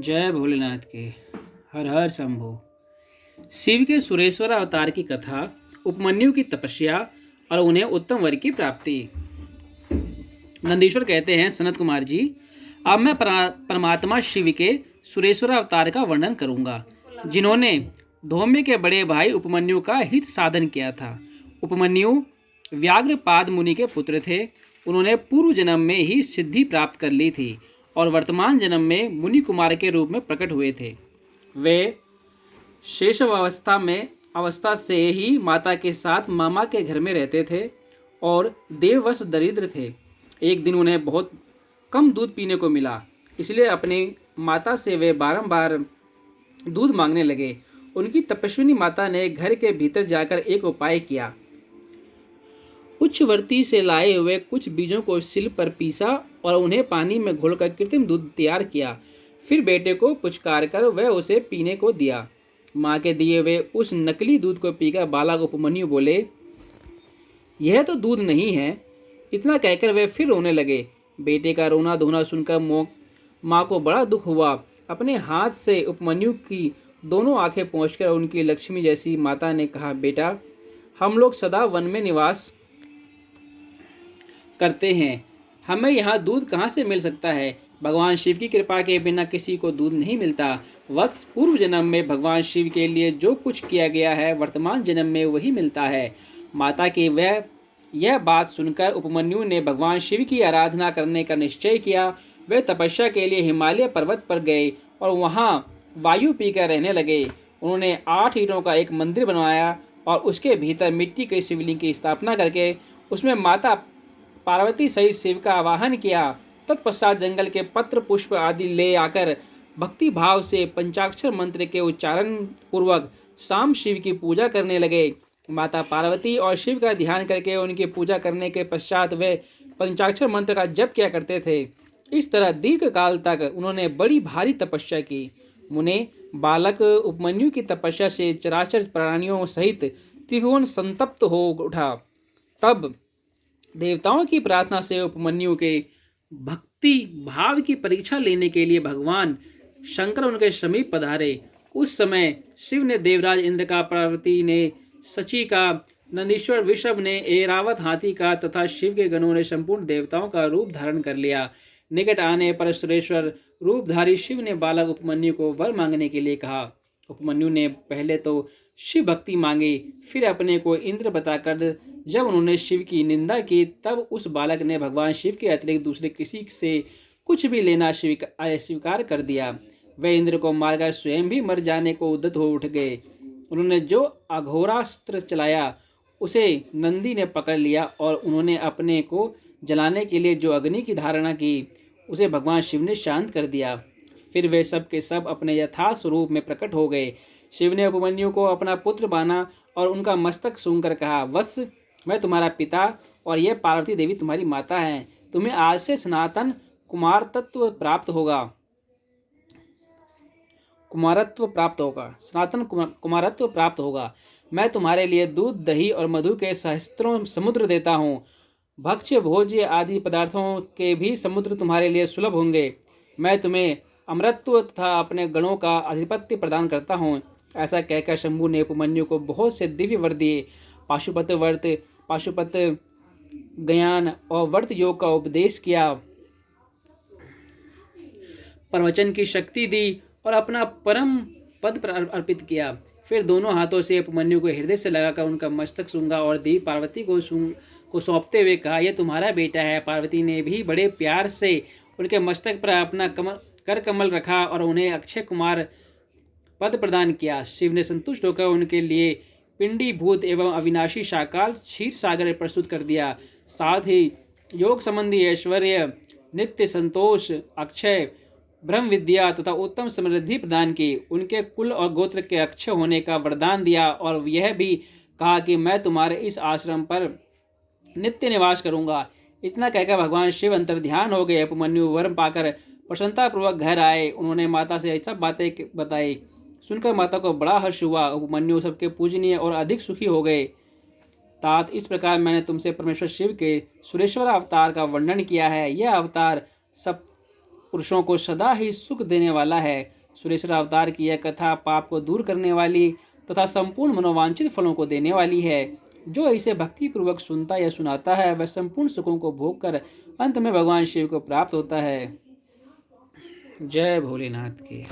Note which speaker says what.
Speaker 1: जय भोलेनाथ के। हर हर शंभो। शिव के सुरेश्वर अवतार की कथा, उपमन्यु की तपस्या और उन्हें उत्तम वर की प्राप्ति। नंदीश्वर कहते हैं, सनत कुमार जी, अब मैं परमात्मा शिव के सुरेश्वर अवतार का वर्णन करूंगा, जिन्होंने धौम्य के बड़े भाई उपमन्यु का हित साधन किया था। उपमन्यु व्याघ्रपाद मुनि के पुत्र थे। उन्होंने पूर्व जन्म में ही सिद्धि प्राप्त कर ली थी और वर्तमान जन्म में मुनि कुमार के रूप में प्रकट हुए थे। वे अवस्था से ही माता के साथ मामा के घर में रहते थे और देववश दरिद्र थे। एक दिन उन्हें बहुत कम दूध पीने को मिला, इसलिए अपनी माता से वे बारंबार दूध मांगने लगे। उनकी तपस्विनी माता ने घर के भीतर जाकर एक उपाय किया। उच्चवर्ती से लाए हुए कुछ बीजों को सिल पर पीसा और उन्हें पानी में घोलकर कृत्रिम दूध तैयार किया। फिर बेटे को पुचकार कर वह उसे पीने को दिया। माँ के दिए हुए उस नकली दूध को पीकर बालक उपमन्यु बोले, यह तो दूध नहीं है। इतना कहकर वे फिर रोने लगे। बेटे का रोना धोना सुनकर माँ को बड़ा दुख हुआ। अपने हाथ से उपमन्यु की दोनों आंखें पोंछकर उनकी लक्ष्मी जैसी माता ने कहा, बेटा, हम लोग सदा वन में निवास करते हैं, हमें यहाँ दूध कहाँ से मिल सकता है। भगवान शिव की कृपा के बिना किसी को दूध नहीं मिलता। वत्स, पूर्व जन्म में भगवान शिव के लिए जो कुछ किया गया है, वर्तमान जन्म में वही मिलता है। माता की यह बात सुनकर उपमन्यु ने भगवान शिव की आराधना करने का निश्चय किया। वे तपस्या के लिए हिमालय पर्वत पर गए और वहाँ वायु पीकर रहने लगे। उन्होंने 8 ईंटों का एक मंदिर बनवाया और उसके भीतर मिट्टी के शिवलिंग की स्थापना करके उसमें माता पार्वती सहित शिव का आवाहन किया। तत्पश्चात जंगल के पत्र पुष्प आदि ले आकर भक्ति भाव से पंचाक्षर मंत्र के उच्चारण पूर्वक शाम शिव की पूजा करने लगे। माता पार्वती और शिव का ध्यान करके उनकी पूजा करने के पश्चात वे पंचाक्षर मंत्र का जप किया करते थे। इस तरह दीर्घ काल तक उन्होंने बड़ी भारी तपस्या की। मुने, बालक उपमन्यु की तपस्या से चराचर प्राणियों सहित त्रिभुवन संतप्त हो उठा। तब देवताओं की प्रार्थना से उपमन्यु के भक्ति भाव की परीक्षा लेने के लिए भगवान शंकर उनके समीप पधारे। उस समय शिव ने देवराज इंद्र का, पार्वती ने सची का, नंदीश्वर विषभ ने ऐरावत हाथी का तथा शिव के गणों ने संपूर्ण देवताओं का रूप धारण कर लिया। निकट आने पर सुरेश्वर रूपधारी शिव ने बालक उपमन्यु को वर मांगने के लिए कहा। उपमन्यु ने पहले तो शिव भक्ति मांगी, फिर अपने को इंद्र बताकर जब उन्होंने शिव की निंदा की, तब उस बालक ने भगवान शिव के अतिरिक्त दूसरे किसी से कुछ भी लेना अस्वीकार कर दिया। वे इंद्र को मारकर स्वयं भी मर जाने को उद्यत हो उठ गए। उन्होंने जो अघोरास्त्र चलाया उसे नंदी ने पकड़ लिया और उन्होंने अपने को जलाने के लिए जो अग्नि की धारणा की उसे भगवान शिव ने शांत कर दिया। फिर वे सब के सब अपने यथार्थ स्वरूप में प्रकट हो गए। शिव ने उपमन्यु को अपना पुत्र माना और उनका मस्तक सूंघकर कहा, वत्स, मैं तुम्हारा पिता और यह पार्वती देवी तुम्हारी माता है। तुम्हें आज से सनातन कुमारत्व प्राप्त होगा। मैं तुम्हारे लिए दूध, दही और मधु के सहस्त्रों समुद्र देता हूँ। भक्ष्य भोज्य आदि पदार्थों के भी समुद्र तुम्हारे लिए सुलभ होंगे। मैं तुम्हें अमरत्व तथा अपने गणों का आधिपत्य प्रदान करता हूँ। ऐसा कहकर शंभु ने उपमन्यु को बहुत से दिव्य वर दिए। पाशुपत ज्ञान और व्रत योग का उपदेश किया, प्रवचन की शक्ति दी और अपना परम पद अर्पित किया। फिर दोनों हाथों से उपमन्यु को हृदय से लगाकर उनका मस्तक सूंघा और देवी पार्वती को सौंपते हुए कहा, यह तुम्हारा बेटा है। पार्वती ने भी बड़े प्यार से उनके मस्तक पर अपना कर कमल रखा और उन्हें अक्षय कुमार पद प्रदान किया। शिव ने संतुष्ट होकर उनके लिए पिंडी भूत एवं अविनाशी साकार क्षीर सागर प्रस्तुत कर दिया। साथ ही योग संबंधी ऐश्वर्य, नित्य संतोष, अक्षय ब्रह्म विद्या तथा उत्तम समृद्धि प्रदान की। उनके कुल और गोत्र के अक्षय होने का वरदान दिया और यह भी कहा कि मैं तुम्हारे इस आश्रम पर नित्य निवास करूंगा। इतना कहकर भगवान शिव अंतर्ध्यान हो गए। उपमन्यु वर पाकर प्रसन्नतापूर्वक घर आए। उन्होंने माता से सब बातें बताई। सुनकर माता को बड़ा हर्ष हुआ। उपमन्यु सबके पूजनीय और अधिक सुखी हो गए। तात, इस प्रकार मैंने तुमसे परमेश्वर शिव के सुरेश्वर अवतार का वर्णन किया है। यह अवतार पुरुषों को सदा ही सुख देने वाला है। सुरेश्वर अवतार की यह कथा पाप को दूर करने वाली तथा संपूर्ण मनोवांछित फलों को देने वाली है। जो इसे भक्तिपूर्वक सुनता या सुनाता है वह संपूर्ण सुखों को भोग कर अंत में भगवान शिव को प्राप्त होता है। जय भोलेनाथ की।